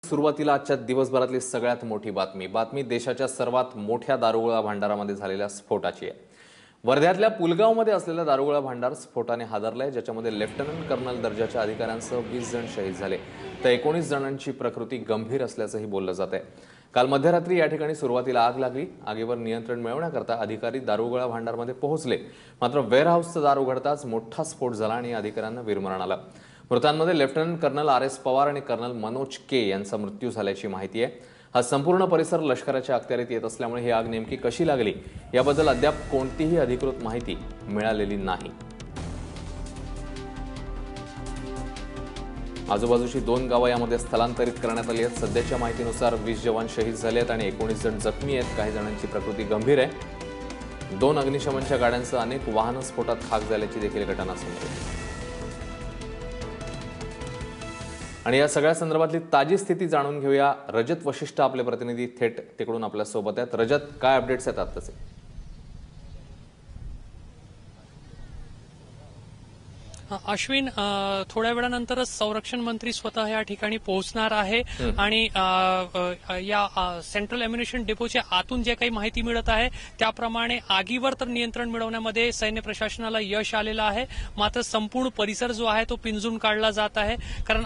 सुरुवातीला आजच्या दिवसभरातली सगळ्यात मोठी बातमी देशाच्या सर्वात मोठ्या दारुगोळा भांडारामध्ये झालेल्या स्फोटाची आहे। वर्ध्यातल्या पुलगावमध्ये असलेला दारुगोळा भांडार स्फोटाने हादरलाय, ज्याच्यामध्ये लेफ्टनंट कर्नल दर्जाच्या अधिकाऱ्यांसह 20 जण शहीद झाले तर 19 जणांची प्रकृती गंभीर असल्याचंही बोललं जात आहे। काल मध्यरात्री या ठिकाणी सुरुवातीला आग लागली। आगीवर नियंत्रण मिळवण्याकरता अधिकारी दारुगोळा भांडारमध्ये पोहोचले, मात्र वेअरहाऊसचं दार उघडताच मोठा स्फोट झाला आणि अधिकाऱ्यांना वीरमरण आलं। मृतांमध्ये लेफ्टनंट कर्नल RS पवार आणि कर्नल मनोज के यांचा मृत्यू झाल्याची माहिती आहे। हा संपूर्ण परिसर लष्कराच्या अखत्यारीत येत असल्यामुळे ही आग नेमकी कशी लागली याबद्दल अद्याप कोणतीही अधिकृत माहिती मिळालेली नाही। आजूबाजूची 2 गावं यामध्ये स्थलांतरित करण्यात आली आहेत। सध्याच्या माहितीनुसार 20 जवान शहीद झाले आहेत आणि 19 जण जखमी आहेत। काही जणांची प्रकृती गंभीर आहे। 2 अग्निशमनच्या गाड्यांसह अनेक वाहनं स्फोटात खाक झाल्याची देखील घटना समोर आली। आणि या सगळ्या संदर्भातली ताजी स्थिती जाणून घेऊया। रजत वशिष्ठ आपले प्रतिनिधी थेट तिकडून आपल्या सोबत आहेत। रजत, काय अपडेट्स आहेत आताचे? अश्विन, थोड्या वेळानंतरच संरक्षण मंत्री स्वतः या ठिकाणी पोहोचणार आहे आणि या सेंट्रल एम्युनिशन डेपोच्या आतून जे काही माहिती मिळत आहे त्याप्रमाणे आगीवर तर नियंत्रण मिळवण्यामध्ये सैन्य प्रशासनाला यश आलेलं आहे, मात्र संपूर्ण परिसर जो आहे तो पिंजून काढला जात आहे। कारण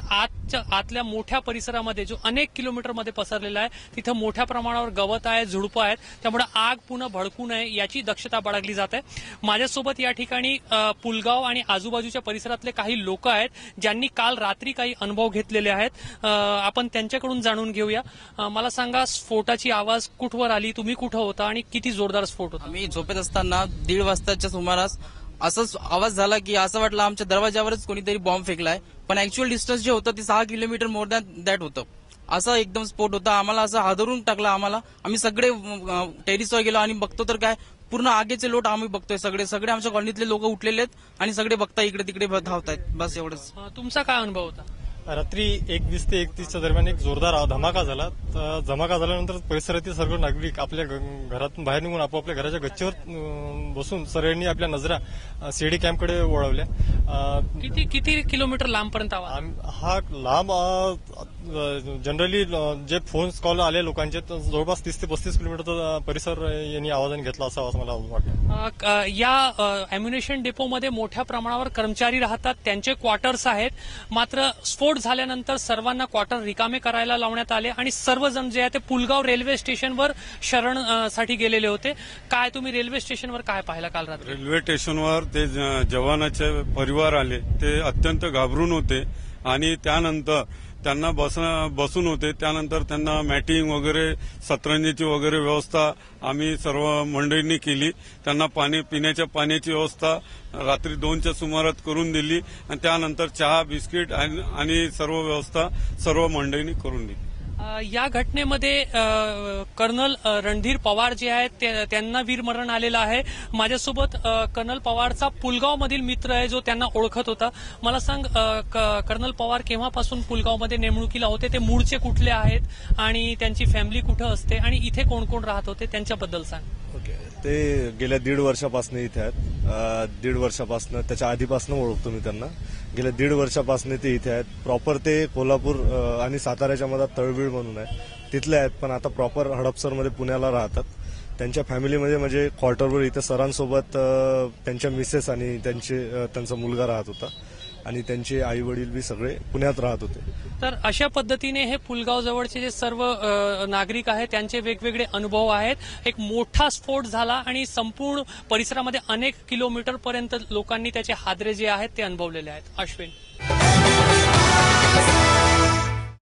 आतल्या मोठ्या परिसरामध्ये जो अनेक किलोमीटरमध्ये पसरलेला आहे तिथं मोठ्या प्रमाणावर गवत आहे, झुडपं आहेत, त्यामुळे आग पुन्हा भडकू नये याची दक्षता बाळगली जात आहे। माझ्यासोबत या ठिकाणी पुलगाव आणि आजूबाजूच्या परिसरातले काही लोक आहेत ज्यांनी काल रात्री काही अनुभव घेतलेले आहेत। आपण त्यांच्याकडून जाणून घेऊया। मला सांगा, स्फोटाची आवाज कुठवर आली, तुम्ही कुठं होता आणि किती जोरदार स्फोट होता? आम्ही झोपेत असताना 1:30 वाजताच्या सुमारास असंच आवाज झाला की असं वाटलं आमच्या दरवाजावरच कोणीतरी बॉम्ब फेकलाय, पण ऍक्च्युअल डिस्टन्स जे होतं ते 6 किलोमीटर मोर दॅन दॅट होतं। असं एकदम स्फोट होता, आम्हाला असं हादरून टाकला। आम्ही सगळे टेरिसवर गेलो आणि बघतो तर काय पूर्ण आगीचे लोट आम्ही बघतोय। सगळे आमच्या कॉलनीतले लोक उठलेले आहेत आणि सगळे बघताय, इकडे तिकडे धावतायत। बस एवढंच। तुमचा काय अनुभव होता? रात्री 1:20 ते 1:30च्या दरम्यान एक जोरदार धमाका झाला। धमाका झाल्यानंतर परिसरातील सर्व नागरिक आपल्या घरातून बाहेर निघून आपापल्या घराच्या गच्चीवर बसून सर्वांनी आपल्या नजरा सीडी कॅम्पकडे वळवल्या। किती किलोमीटर लांबपर्यंत हा लांब जनरली जे फोन कॉल आले लोकांचे जवळपास 30 ते 35 किलोमीटरचा परिसर यांनी आवाजाने घेतला असं मला वाटतं। या एम्युनिशन डेपोमध्ये मोठ्या प्रमाणावर कर्मचारी राहतात, त्यांचे क्वार्टर्स आहेत, मात्र स्फोट झाल्यानंतर सर्वांना क्वार्टर रिकामे करायला लावण्यात आले आणि सर्वजण जे आहे ते पुलगाव रेल्वे स्टेशनवर शरणसाठी गेलेले होते। काय तुम्ही रेल्वे स्टेशनवर काय पाहिलं काल रात्री? रेल्वे स्टेशनवर ते जवानाचे परिवार आले, ते अत्यंत घाबरून होते आणि त्यानंतर त्यांना बसून होते। त्यानंतर त्यांना मॅटिंग वगैरे सतरंजीची वगैरे व्यवस्था आम्ही सर्व मंडळींनी केली। त्यांना पिण्याच्या पाण्याची व्यवस्था रात्री 2च्या सुमारात करून दिली आणि त्यानंतर चहा बिस्किट आणि सर्व व्यवस्था सर्व मंडळींनी करून दिली। या घटनेमध्ये कर्नल रणधीर पवार जे आहेत त्यांना वीरमरण आलेलं आहे। माझ्यासोबत कर्नल पवारचा पुलगावमधील मित्र आहे जो त्यांना ओळखत होता। मला सांग, कर्नल पवार केव्हापासून पुलगावमध्ये नेमणुकीला होते, ते मूळचे कुठले आहेत आणि त्यांची फॅमिली कुठं असते आणि इथे कोण कोण राहत होते त्यांच्याबद्दल सांग। ओके, ते गेल्या 1.5 वर्षापासून इथे आहेत। 1.5 वर्षापासून, त्याच्या आधीपासून ओळखतो मी त्यांना। गेल्या 1.5 वर्षापासून ते इथे आहेत। प्रॉपर ते कोल्हापूर आणि साताऱ्याच्या मधात तळवीळ म्हणून आहे, तिथले आहेत, पण आता प्रॉपर हडपसरमध्ये पुण्याला राहतात। त्यांच्या फॅमिलीमध्ये म्हणजे क्वार्टरवर इथे सरांसोबत त्यांच्या मिसेस आणि त्यांचा मुलगा राहत होता आणि त्यांचे आई वडील बी सगळे पुण्यात राहत होते। तर अशा पद्धतीने हे पुलगाव जवळचे जे सर्व नागरिक आहेत त्यांचे वेगवेगळे अनुभव आहेत। एक मोठा स्फोट झाला आणि संपूर्ण परिसरामध्ये अनेक किलोमीटरपर्यंत लोकांनी त्याचे हादरे जे आहेत ते अनुभवलेले आहेत। अश्विन।